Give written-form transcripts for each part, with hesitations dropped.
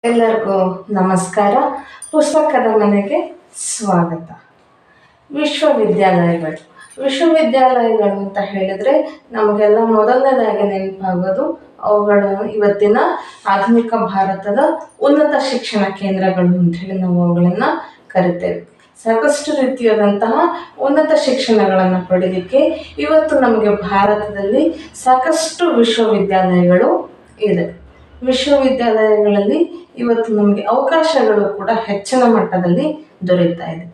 ಎಲ್ಲರಿಗೂ ನಮಸ್ಕಾರ. ಪುಸ್ತಕದ ಮನೆಗೆ ಸ್ವಾಗತ. ವಿಶ್ವವಿದ್ಯಾಲಯಗಳು ಅಂತ ಹೇಳಿದರೆ ನಮಗೆಲ್ಲ ಮೊದಲನೇದಾಗಿ ನೆನಪಾಗೋದು ಅವುಗಳು ಇವತ್ತಿನ ಆಧುನಿಕ ಭಾರತದ ಉನ್ನತ ಶಿಕ್ಷಣ ಕೇಂದ್ರಗಳು ಅಂತ ಹೇಳಿ ನಾವು ಅವುಗಳನ್ನು ಕರಿತೇವೆ. ಸಾಕಷ್ಟು ರೀತಿಯಾದಂತಹ ಉನ್ನತ ಶಿಕ್ಷಣಗಳನ್ನು ಪಡೆಯಲಿಕ್ಕೆ ಇವತ್ತು ನಮಗೆ ಭಾರತದಲ್ಲಿ ಸಾಕಷ್ಟು ವಿಶ್ವವಿದ್ಯಾಲಯಗಳು ಇದೆ. ವಿಶ್ವವಿದ್ಯಾಲಯಗಳಲ್ಲಿ ಇವತ್ತು ನಮಗೆ ಅವಕಾಶಗಳು ಕೂಡ ಹೆಚ್ಚಿನ ಮಟ್ಟದಲ್ಲಿ ದೊರೆಯುತ್ತಾ ಇದೆ.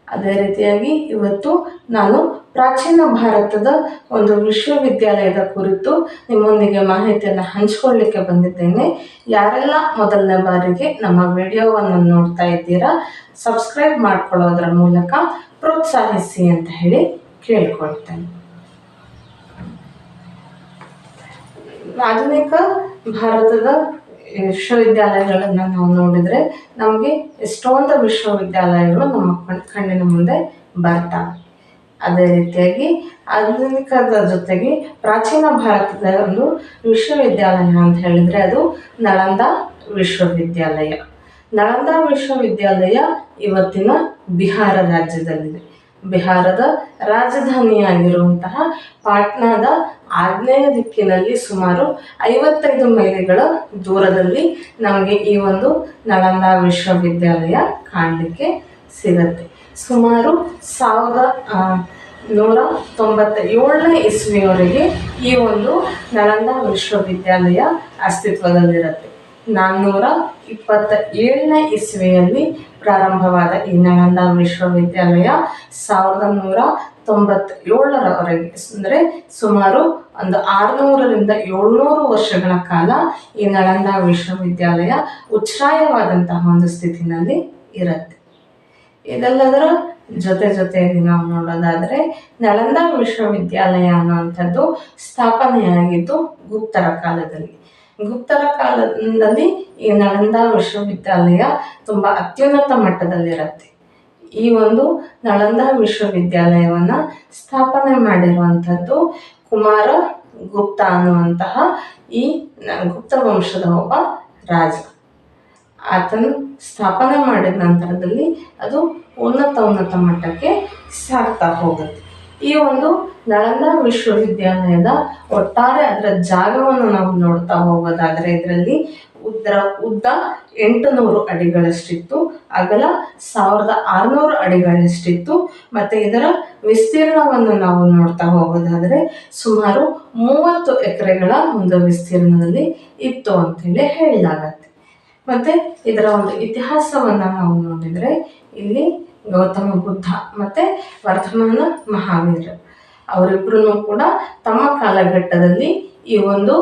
ಅದೇ ರೀತಿಯಾಗಿ ಇವತ್ತು ನಾನು ಪ್ರಾಚೀನ ಭಾರತದ ಒಂದು ವಿಶ್ವವಿದ್ಯಾಲಯದ ಕುರಿತು ನಿಮ್ಮೊಂದಿಗೆ ಮಾಹಿತಿಯನ್ನು ಹಂಚಿಕೊಳ್ಳಲಿಕ್ಕೆ ಬಂದಿದ್ದೇನೆ. ಯಾರೆಲ್ಲ ಮೊದಲನೇ ಬಾರಿಗೆ ನಮ್ಮ ವಿಡಿಯೋವನ್ನು ನೋಡ್ತಾ ಇದ್ದೀರಾ, ಸಬ್ಸ್ಕ್ರೈಬ್ ಮಾಡ್ಕೊಳ್ಳೋದ್ರ ಮೂಲಕ ಪ್ರೋತ್ಸಾಹಿಸಿ ಅಂತ ಹೇಳಿ ಕೇಳ್ಕೊಳ್ತೇನೆ. ಆಧುನಿಕ ಭಾರತದ ವಿಶ್ವವಿದ್ಯಾಲಯಗಳನ್ನು ನಾವು ನೋಡಿದರೆ ನಮಗೆ ಎಷ್ಟೊಂದು ವಿಶ್ವವಿದ್ಯಾಲಯಗಳು ನಮ್ಮ ಕಣ್ಣಿನ ಮುಂದೆ ಬರ್ತವೆ. ಅದೇ ರೀತಿಯಾಗಿ ಆಧುನಿಕದ ಜೊತೆಗೆ ಪ್ರಾಚೀನ ಭಾರತದ ಒಂದು ವಿಶ್ವವಿದ್ಯಾಲಯ ಅಂತ ಹೇಳಿದರೆ ಅದು ನಳಂದ ವಿಶ್ವವಿದ್ಯಾಲಯ. ನಳಂದ ವಿಶ್ವವಿದ್ಯಾಲಯ ಇವತ್ತಿನ ಬಿಹಾರ ರಾಜ್ಯದಲ್ಲಿದೆ. ಬಿಹಾರದ ರಾಜಧಾನಿಯಾಗಿರುವಂತಹ ಪಾಟ್ನಾದ ಆಗ್ನೇಯ ದಿಕ್ಕಿನಲ್ಲಿ ಸುಮಾರು 55 ಮೈಲಿಗಳ ದೂರದಲ್ಲಿ ನಮಗೆ ಈ ಒಂದು ನಳಂದ ವಿಶ್ವವಿದ್ಯಾಲಯ ಕಾಣಲಿಕ್ಕೆ ಸಿಗತ್ತೆ. ಸುಮಾರು 1197ನೇ ಇಸ್ವಿಯವರೆಗೆ ಈ ಒಂದು ನಳಂದ ವಿಶ್ವವಿದ್ಯಾಲಯ ಅಸ್ತಿತ್ವದಲ್ಲಿರುತ್ತೆ. 427ನೇ ಇಸ್ವಿಯಲ್ಲಿ ಪ್ರಾರಂಭವಾದ ಈ ನಳಂದ ವಿಶ್ವವಿದ್ಯಾಲಯ 1197ರವರೆಗೆ ಅಂದರೆ ಸುಮಾರು ಒಂದು 600ರಿಂದ 700 ವರ್ಷಗಳ ಕಾಲ ಈ ನಳಂದ ವಿಶ್ವವಿದ್ಯಾಲಯ ಉಚ್ಛ್ರಾಯವಾದಂತಹ ಒಂದು ಸ್ಥಿತಿನಲ್ಲಿ ಇರುತ್ತೆ. ಇದೆಲ್ಲದರ ಜೊತೆಯಲ್ಲಿ ನಾವು ನೋಡೋದಾದರೆ ನಳಂದ ವಿಶ್ವವಿದ್ಯಾಲಯ ಅನ್ನುವಂಥದ್ದು ಸ್ಥಾಪನೆಯಾಗಿದ್ದು ಗುಪ್ತರ ಕಾಲದಲ್ಲಿ. ಈ ನಳಂದ ವಿಶ್ವವಿದ್ಯಾಲಯ ತುಂಬ ಅತ್ಯುನ್ನತ ಮಟ್ಟದಲ್ಲಿರುತ್ತೆ. ಈ ಒಂದು ನಳಂದ ವಿಶ್ವವಿದ್ಯಾಲಯವನ್ನು ಸ್ಥಾಪನೆ ಮಾಡಿರುವಂಥದ್ದು ಕುಮಾರ ಗುಪ್ತ ಅನ್ನುವಂತಹ ಈ ಗುಪ್ತ ವಂಶದ ಒಬ್ಬ ರಾಜ. ಆತನು ಸ್ಥಾಪನೆ ಮಾಡಿದ ನಂತರದಲ್ಲಿ ಅದು ಉನ್ನತ ಮಟ್ಟಕ್ಕೆ ಸಾಗ್ತಾ ಹೋಗುತ್ತೆ. ಈ ಒಂದು ನಳಂದ ವಿಶ್ವವಿದ್ಯಾಲಯದ ಒಟ್ಟಾರೆ ಅದರ ಜಾಗವನ್ನು ನಾವು ನೋಡ್ತಾ ಹೋಗೋದಾದರೆ ಇದರಲ್ಲಿ ಉದ್ದ 800 ಅಡಿಗಳಷ್ಟಿತ್ತು, ಅಗಲ 1600 ಅಡಿಗಳಷ್ಟಿತ್ತು. ಮತ್ತು ಇದರ ವಿಸ್ತೀರ್ಣವನ್ನು ನಾವು ನೋಡ್ತಾ ಹೋಗೋದಾದರೆ ಸುಮಾರು 30 ಎಕರೆಗಳ ಒಂದು ವಿಸ್ತೀರ್ಣದಲ್ಲಿ ಇತ್ತು ಅಂತೇಳಿ ಹೇಳಲಾಗತ್ತೆ. ಮತ್ತು ಇದರ ಒಂದು ಇತಿಹಾಸವನ್ನು ನಾವು ನೋಡಿದರೆ ಇಲ್ಲಿ ಗೌತಮ ಬುದ್ಧ ಮತ್ತು ವರ್ಧಮಾನ ಮಹಾವೀರ ಅವರಿಬ್ಬರೂ ಕೂಡ ತಮ್ಮ ಕಾಲಘಟ್ಟದಲ್ಲಿ ಈ ಒಂದು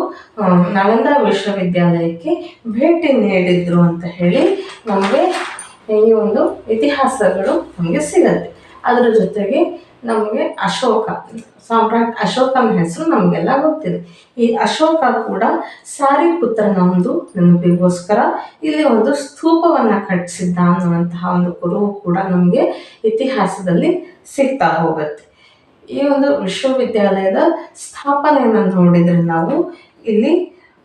ನಳಂದ ವಿಶ್ವವಿದ್ಯಾಲಯಕ್ಕೆ ಭೇಟಿ ನೀಡಿದ್ರು ಅಂತ ಹೇಳಿ ನಮಗೆ ಈ ಒಂದು ಇತಿಹಾಸಗಳು ನಮಗೆ ಸಿಗತ್ತೆ. ಅದರ ಜೊತೆಗೆ ನಮಗೆ ಸಾಮ್ರಾಟ್ ಅಶೋಕನ ಹೆಸರು ನಮಗೆಲ್ಲ ಗೊತ್ತಿದೆ. ಈ ಅಶೋಕ ಕೂಡ ಸಾರಿಪುತ್ರನ ಒಂದು ನೆನಪಿಗೋಸ್ಕರ ಇಲ್ಲಿ ಒಂದು ಸ್ತೂಪವನ್ನು ಕಟ್ಟಿಸಿದ್ದ ಅನ್ನುವಂತಹ ಒಂದು ಕುರುಹು ಕೂಡ ನಮಗೆ ಇತಿಹಾಸದಲ್ಲಿ ಸಿಗ್ತಾ ಹೋಗುತ್ತೆ. ಈ ಒಂದು ವಿಶ್ವವಿದ್ಯಾಲಯದ ಸ್ಥಾಪನೆಯನ್ನು ನೋಡಿದರೆ ನಾವು ಇಲ್ಲಿ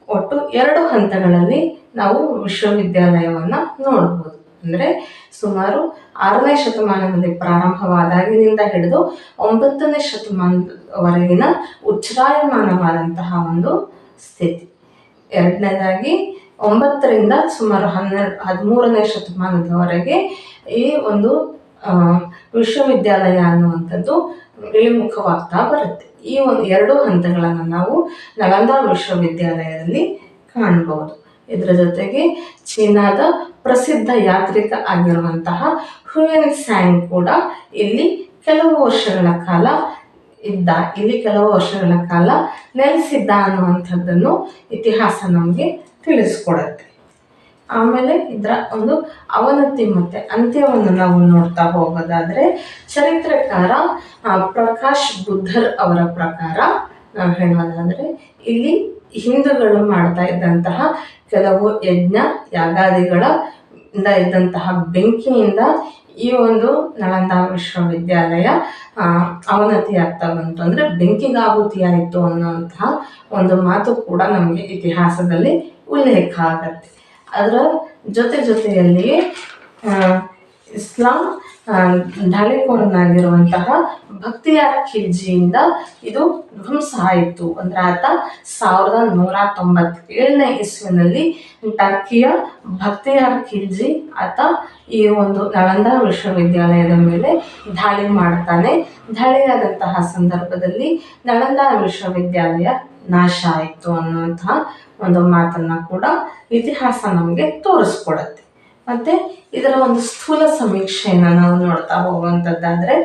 ಒಟ್ಟು 2 ಹಂತಗಳಲ್ಲಿ ನಾವು ವಿಶ್ವವಿದ್ಯಾಲಯವನ್ನು ನೋಡ್ಬೋದು. ಅಂದರೆ ಸುಮಾರು 6ನೇ ಶತಮಾನದಲ್ಲಿ ಪ್ರಾರಂಭವಾದಾಗಿನಿಂದ ಹಿಡಿದು 9ನೇ ಶತಮಾನದವರೆಗಿನ ಉಚ್ಛ್ರಾಯಮಾನವಾದಂತಹ ಒಂದು ಸ್ಥಿತಿ. ಎರಡನೇದಾಗಿ 9ರಿಂದ ಸುಮಾರು 13ನೇ ಶತಮಾನದವರೆಗೆ ಈ ಒಂದು ವಿಶ್ವವಿದ್ಯಾಲಯ ಅನ್ನುವಂಥದ್ದು ಇಳಿಮುಖವಾಗ್ತಾ ಬರುತ್ತೆ. ಈ ಒಂದು 2 ಹಂತಗಳನ್ನು ನಾವು ನಳಂದ ವಿಶ್ವವಿದ್ಯಾಲಯದಲ್ಲಿ ಕಾಣಬಹುದು. ಇದರ ಜೊತೆಗೆ ಚೀನಾದ ಪ್ರಸಿದ್ಧ ಯಾತ್ರಿಕ ಆಗಿರುವಂತಹ ಹುಯೆನ್ ತ್ಸಾಂಗ್ ಕೂಡ ಇಲ್ಲಿ ಕೆಲವು ವರ್ಷಗಳ ಕಾಲ ನೆಲೆಸಿದ್ದ ಅನ್ನುವಂಥದ್ದನ್ನು ಇತಿಹಾಸ ನಮಗೆ ತಿಳಿಸ್ಕೊಡುತ್ತೆ. ಆಮೇಲೆ ಇದರ ಒಂದು ಅವನತಿ ಮತ್ತು ಅಂತ್ಯವನ್ನು ನಾವು ನೋಡ್ತಾ ಹೋಗೋದಾದರೆ ಚರಿತ್ರೆಕಾರ ಪ್ರಕಾಶ್ ಬುದ್ಧರ್ ಅವರ ಪ್ರಕಾರ ನಾವು ಹೇಳೋದಾದರೆ ಇಲ್ಲಿ ಹಿಂದೂಗಳು ಮಾಡ್ತಾ ಇದ್ದಂತಹ ಕೆಲವು ಯಜ್ಞ ಯಾಗಾದಿಗಳಿಂದ ಇದ್ದಂತಹ ಬೆಂಕಿಯಿಂದ ಈ ಒಂದು ನಳಂದ ವಿಶ್ವವಿದ್ಯಾಲಯ ಅವನತಿ ಆಗ್ತಾ ಬಂತು, ಅಂದರೆ ಬೆಂಕಿಗಾಹುತಿಯಾಯಿತು ಅನ್ನುವಂತಹ ಒಂದು ಮಾತು ಕೂಡ ನಮಗೆ ಇತಿಹಾಸದಲ್ಲಿ ಉಲ್ಲೇಖ ಆಗತ್ತೆ. ಅದರ ಜೊತೆಯಲ್ಲಿಯೇ ಇಸ್ಲಾಂ ದಾಳಿಕೋರನಾಗಿರುವಂತಹ ಬಕ್ತಿಯಾರ್ ಖಿಲ್ಜಿಯಿಂದ ಇದು ಧ್ವಂಸ ಆಯಿತು. ಅಂದ್ರೆ ಆತ 1197ನೇ ಇಸ್ವಿನಲ್ಲಿ ಟರ್ಕಿಯ ಬಕ್ತಿಯಾರ್ ಖಿಲ್ಜಿ ಆತ ಈ ಒಂದು ನಳಂದಾ ವಿಶ್ವವಿದ್ಯಾಲಯದ ಮೇಲೆ ದಾಳಿ ಮಾಡ್ತಾನೆ. ದಾಳಿಯಾದಂತಹ ಸಂದರ್ಭದಲ್ಲಿ ನಳಂದಾ ವಿಶ್ವವಿದ್ಯಾಲಯ ನಾಶ ಆಯಿತು ಅನ್ನುವಂತಹ ಒಂದು ಮಾತನ್ನ ಕೂಡ ಇತಿಹಾಸ ನಮಗೆ ತೋರಿಸ್ಕೊಡತ್ತೆ. ಮತ್ತೆ ಇದರ ಒಂದು ಸ್ಥೂಲ ಸಮೀಕ್ಷೆಯನ್ನು ನಾವು ನೋಡ್ತಾ ಹೋಗುವಂಥದ್ದಾದ್ರೆ,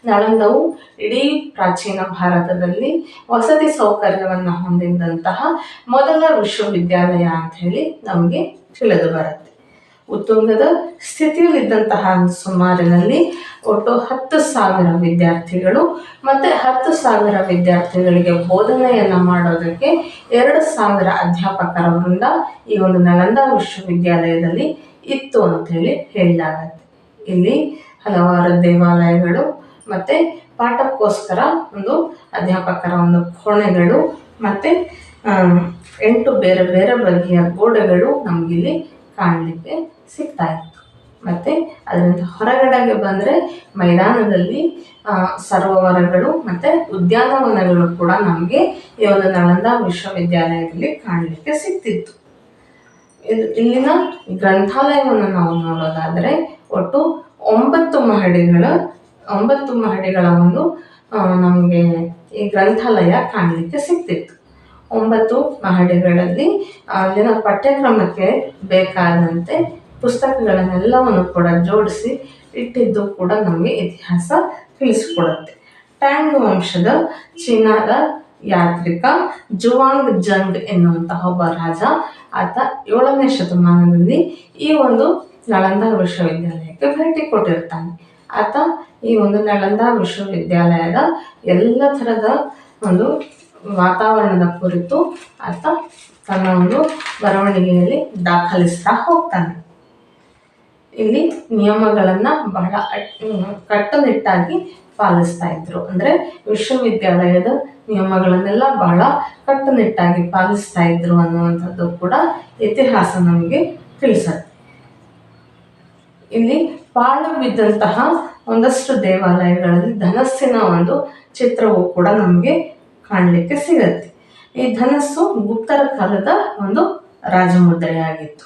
ನಳಂದವು ಇಡೀ ಪ್ರಾಚೀನ ಭಾರತದಲ್ಲಿ ವಸತಿ ಸೌಕರ್ಯವನ್ನು ಹೊಂದಿದ್ದಂತಹ ಮೊದಲ ವಿಶ್ವವಿದ್ಯಾಲಯ ಅಂತ ಹೇಳಿ ನಮಗೆ ತಿಳಿದು ಬರುತ್ತೆ. ಉತ್ತುಂಗದ ಸ್ಥಿತಿಯಲ್ಲಿದ್ದಂತಹ ಸುಮಾರಿನಲ್ಲಿ ಒಟ್ಟು 10,000 ವಿದ್ಯಾರ್ಥಿಗಳು ಮತ್ತೆ 10,000 ವಿದ್ಯಾರ್ಥಿಗಳಿಗೆ ಬೋಧನೆಯನ್ನ ಮಾಡೋದಕ್ಕೆ 2,000 ಅಧ್ಯಾಪಕರ ವೃಂದ ಈ ಒಂದು ನಳಂದಾ ವಿಶ್ವವಿದ್ಯಾಲಯದಲ್ಲಿ ಇತ್ತು ಅಂತ ಹೇಳಲಾಗತ್ತೆ. ಇಲ್ಲಿ ಹಲವಾರು ದೇವಾಲಯಗಳು ಮತ್ತೆ ಪಾಠಕ್ಕೋಸ್ಕರ ಒಂದು ಅಧ್ಯಾಪಕರ ಒಂದು ಕೋಣೆಗಳು ಮತ್ತೆ 8 ಬೇರೆ ಬೇರೆ ಬಗೆಯ ಗೋಡೆಗಳು ನಮಗಿಲ್ಲಿ ಕಾಣಲಿಕ್ಕೆ ಸಿಗ್ತಾ ಇತ್ತು. ಮತ್ತೆ ಅದರಿಂದ ಹೊರಗಡೆಗೆ ಬಂದರೆ ಮೈದಾನದಲ್ಲಿ ಸರೋವರಗಳು ಮತ್ತೆ ಉದ್ಯಾನವನಗಳು ಕೂಡ ನಮಗೆ ಈ ಒಂದು ನಳಂದಾ ವಿಶ್ವವಿದ್ಯಾಲಯದಲ್ಲಿ ಕಾಣಲಿಕ್ಕೆ ಸಿಗ್ತಿತ್ತು. ಇಲ್ಲಿನ ಗ್ರಂಥಾಲಯವನ್ನು ನಾವು ನೋಡೋದಾದರೆ ಒಟ್ಟು 9 ಮಹಡಿಗಳ ಒಂದು ನಮಗೆ ಈ ಗ್ರಂಥಾಲಯ ಕಾಣಲಿಕ್ಕೆ ಸಿಗ್ತಿತ್ತು. 9 ಮಹಡಿಗಳಲ್ಲಿ ಅಲ್ಲಿನ ಪಠ್ಯಕ್ರಮಕ್ಕೆ ಬೇಕಾದಂತೆ ಪುಸ್ತಕಗಳನ್ನೆಲ್ಲವನ್ನು ಕೂಡ ಜೋಡಿಸಿ ಇಟ್ಟಿದ್ದು ಕೂಡ ನಮಗೆ ಇತಿಹಾಸ ತಿಳಿಸಿಕೊಡುತ್ತೆ. ಟ್ಯಾಂಗ್ ವಂಶದ ಚೀನಾದ ಯಾತ್ರಿಕ ಜುವಾಂಗ್ ಜಂಗ್ ಎನ್ನುವಂತಹ ಒಬ್ಬ ರಾಜ ಆತ 7ನೇ ಶತಮಾನದಲ್ಲಿ ಈ ಒಂದು ನಳಂದಾ ವಿಶ್ವವಿದ್ಯಾಲಯಕ್ಕೆ ಭೇಟಿ ಕೊಟ್ಟಿರ್ತಾನೆ. ಆತ ಈ ಒಂದು ನಳಂದಾ ವಿಶ್ವವಿದ್ಯಾಲಯದ ಎಲ್ಲ ಥರದ ಒಂದು ವಾತಾವರಣದ ಕುರಿತು ಆತ ತನ್ನ ಒಂದು ಬರವಣಿಗೆಯಲ್ಲಿ ದಾಖಲಿಸ್ತಾ ಹೋಗ್ತಾನೆ. ಇಲ್ಲಿ ನಿಯಮಗಳನ್ನು ಬಹಳ ಕಟ್ಟುನಿಟ್ಟಾಗಿ ಪಾಲಿಸ್ತಾ ಇದ್ರು. ಅಂದರೆ ವಿಶ್ವವಿದ್ಯಾಲಯದ ನಿಯಮಗಳನ್ನೆಲ್ಲ ಬಹಳ ಕಟ್ಟುನಿಟ್ಟಾಗಿ ಪಾಲಿಸ್ತಾ ಇದ್ರು ಅನ್ನುವಂಥದ್ದು ಕೂಡ ಇತಿಹಾಸ ನಮಗೆ ತಿಳಿಸುತ್ತೆ. ಇಲ್ಲಿ ಪಾಳು ಬಿದ್ದಂತಹ ಒಂದಷ್ಟು ದೇವಾಲಯಗಳಲ್ಲಿ ಧನಸ್ಸಿನ ಒಂದು ಚಿತ್ರವು ಕೂಡ ನಮಗೆ ಕಾಣಲಿಕ್ಕೆ ಸಿಗತ್ತೆ. ಈ ಧನಸ್ಸು ಗುಪ್ತರ ಕಾಲದ ಒಂದು ರಾಜಮುದ್ರೆಯಾಗಿತ್ತು.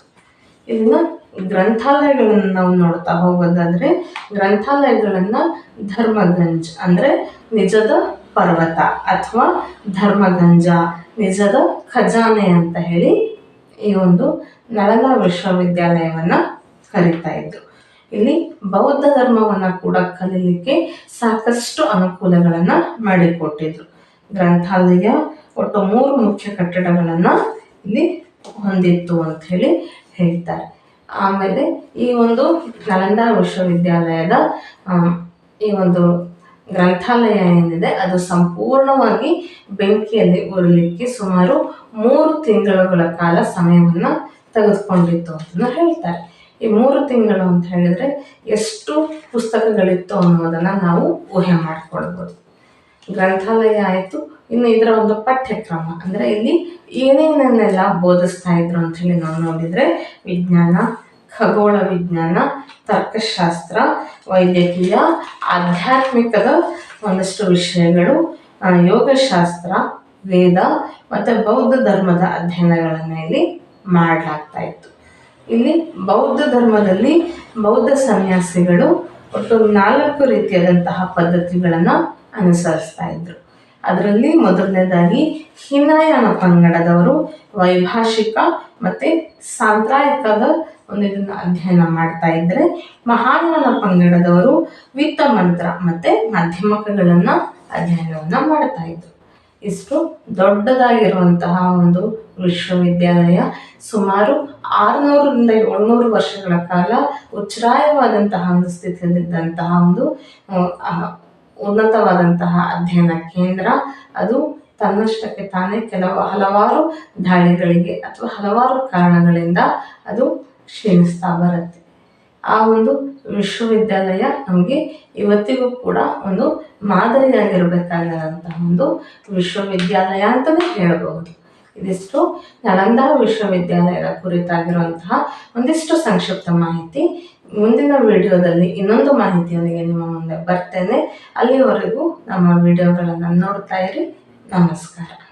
ಇಲ್ಲಿನ ಗ್ರಂಥಾಲಯಗಳನ್ನು ನಾವು ನೋಡ್ತಾ ಹೋಗೋದಾದ್ರೆ, ಗ್ರಂಥಾಲಯಗಳನ್ನು ಧರ್ಮಗಂಜ್ ಅಂದರೆ ನಿಜದ ಪರ್ವತ ಅಥವಾ ಧರ್ಮಗಂಜ, ನಿಜದ ಖಜಾನೆ ಅಂತ ಹೇಳಿ ಈ ಒಂದು ನಳಂದಾ ವಿಶ್ವವಿದ್ಯಾಲಯವನ್ನು ಕರೀತಾ ಇದ್ರು. ಇಲ್ಲಿ ಬೌದ್ಧ ಧರ್ಮವನ್ನು ಕೂಡ ಕಲೀಲಿಕ್ಕೆ ಸಾಕಷ್ಟು ಅನುಕೂಲಗಳನ್ನು ಮಾಡಿಕೊಟ್ಟಿದ್ರು. ಗ್ರಂಥಾಲಯ ಒಟ್ಟು 3 ಮುಖ್ಯ ಕಟ್ಟಡಗಳನ್ನು ಇಲ್ಲಿ ಹೊಂದಿತ್ತು ಅಂತ ಹೇಳ್ತಾರೆ. ಆಮೇಲೆ ಈ ಒಂದು ನಳಂದಾ ವಿಶ್ವವಿದ್ಯಾಲಯದ ಈ ಒಂದು ಗ್ರಂಥಾಲಯ ಏನಿದೆ ಅದು ಸಂಪೂರ್ಣವಾಗಿ ಬೆಂಕಿಯಲ್ಲಿ ಉರಿಲಿಕ್ಕೆ ಸುಮಾರು 3 ತಿಂಗಳುಗಳ ಕಾಲ ಸಮಯವನ್ನು ತೆಗೆದುಕೊಂಡಿತ್ತು ಅಂತ ಹೇಳ್ತಾರೆ. ಈ 3 ತಿಂಗಳು ಅಂತ ಹೇಳಿದ್ರೆ ಎಷ್ಟು ಪುಸ್ತಕಗಳಿತ್ತು ಅನ್ನೋದನ್ನು ನಾವು ಊಹೆ ಮಾಡ್ಕೊಳ್ಬೋದು. ಗ್ರಂಥಾಲಯ ಆಯಿತು. ಇನ್ನು ಇದರ ಒಂದು ಪಠ್ಯಕ್ರಮ ಅಂದರೆ ಇಲ್ಲಿ ಏನೇನನ್ನೆಲ್ಲ ಬೋಧಿಸ್ತಾ ಇದ್ರು ಅಂತ ಹೇಳಿ ನಾವು ನೋಡಿದರೆ, ವಿಜ್ಞಾನ, ಖಗೋಳ ವಿಜ್ಞಾನ, ತರ್ಕಶಾಸ್ತ್ರ, ವೈದ್ಯಕೀಯ, ಆಧ್ಯಾತ್ಮಿಕದ ಒಂದಷ್ಟು ವಿಷಯಗಳು, ಯೋಗಶಾಸ್ತ್ರ, ವೇದ ಮತ್ತು ಬೌದ್ಧ ಧರ್ಮದ ಅಧ್ಯಯನಗಳನ್ನು ಇಲ್ಲಿ ಮಾಡಲಾಗ್ತಾ ಇತ್ತು. ಇಲ್ಲಿ ಬೌದ್ಧ ಧರ್ಮದಲ್ಲಿ ಬೌದ್ಧ ಸನ್ಯಾಸಿಗಳು ಒಟ್ಟು 4 ರೀತಿಯಾದಂತಹ ಪದ್ಧತಿಗಳನ್ನು ಅನುಸರಿಸ್ತಾ ಇದ್ರು. ಅದರಲ್ಲಿ ಮೊದಲನೇದಾಗಿ ಹೀನಯಾನ ಪಂಗಡದವರು ವೈಭಾಷಿಕ ಮತ್ತು ಸಾಂಪ್ರದಾಯಿಕದ ಇದನ್ನು ಅಧ್ಯಯನ ಮಾಡ್ತಾ ಇದ್ದರೆ, ಮಹಾಯಾನ ಪಂಗಡದವರು ವಿತ್ತ ಮಂತ್ರ ಮತ್ತು ಮಾಧ್ಯಮಕಗಳನ್ನು ಅಧ್ಯಯನವನ್ನು ಮಾಡ್ತಾ ಇದ್ರು. ಇಷ್ಟು ದೊಡ್ಡದಾಗಿರುವಂತಹ ಒಂದು ವಿಶ್ವವಿದ್ಯಾಲಯ ಸುಮಾರು 600ರಿಂದ 700 ವರ್ಷಗಳ ಕಾಲ ಉಚ್ಛ್ರಾಯವಾದಂತಹ ಒಂದು ಸ್ಥಿತಿಯಲ್ಲಿದ್ದಂತಹ ಒಂದು ಉನ್ನತವಾದಂತಹ ಅಧ್ಯಯನ ಕೇಂದ್ರ. ಅದು ತನ್ನಷ್ಟಕ್ಕೆ ತಾನೇ ಹಲವಾರು ದಾಳಿಗಳಿಗೆ ಅಥವಾ ಹಲವಾರು ಕಾರಣಗಳಿಂದ ಅದು ಕ್ಷೀಣಿಸ್ತಾ ಬರುತ್ತೆ. ಆ ಒಂದು ವಿಶ್ವವಿದ್ಯಾಲಯ ನಮಗೆ ಇವತ್ತಿಗೂ ಕೂಡ ಒಂದು ಮಾದರಿಯಾಗಿರಬೇಕಾದಂತಹ ಒಂದು ವಿಶ್ವವಿದ್ಯಾಲಯ ಅಂತಲೇ ಹೇಳಬಹುದು. ಇದಿಷ್ಟು ನಳಂದ ವಿಶ್ವವಿದ್ಯಾಲಯದ ಕುರಿತಾಗಿರುವಂತಹ ಒಂದಿಷ್ಟು ಸಂಕ್ಷಿಪ್ತ ಮಾಹಿತಿ. ಮುಂದಿನ ವಿಡಿಯೋದಲ್ಲಿ ಇನ್ನೊಂದು ಮಾಹಿತಿಯೊಂದಿಗೆ ನಿಮ್ಮ ಮುಂದೆ ಬರ್ತೇನೆ. ಅಲ್ಲಿವರೆಗೂ ನಮ್ಮ ವಿಡಿಯೋಗಳನ್ನು ನೋಡ್ತಾ ಇರಿ. ನಮಸ್ಕಾರ.